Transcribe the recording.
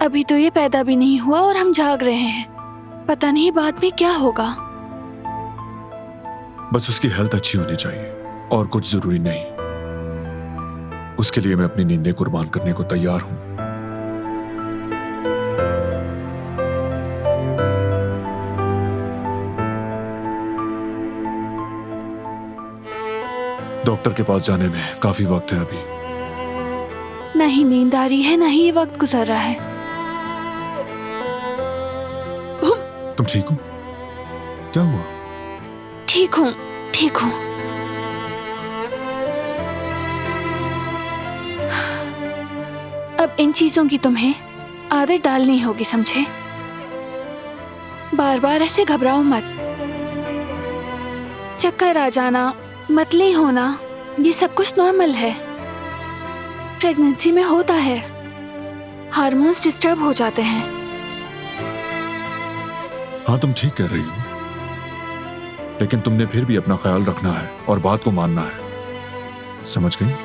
अभी तो ये पैदा भी नहीं हुआ और हम जाग रहे हैं। पता नहीं बाद में क्या होगा। बस उसकी हेल्थ अच्छी होनी चाहिए और कुछ जरूरी नहीं। उसके लिए मैं अपनी नींदें कुर्बान करने को तैयार हूं। डॉक्टर के पास जाने में काफी वक्त है अभी। नहीं नींद आ रही है, ना ही ये वक्त गुजर रहा है। तुम ठीक हो? क्या हुआ? ठीक हूँ, ठीक हूँ। अब इन चीजों की तुम्हें आदत डालनी होगी, समझे? बार बार ऐसे घबराओ मत। चक्कर आ जाना, मतली होना, ये सब कुछ नॉर्मल है। प्रेगनेंसी में होता है, हार्मोन्स डिस्टर्ब हो जाते हैं। हाँ तुम ठीक कह रही हो, लेकिन तुमने फिर भी अपना ख्याल रखना है और बात को मानना है, समझ गई?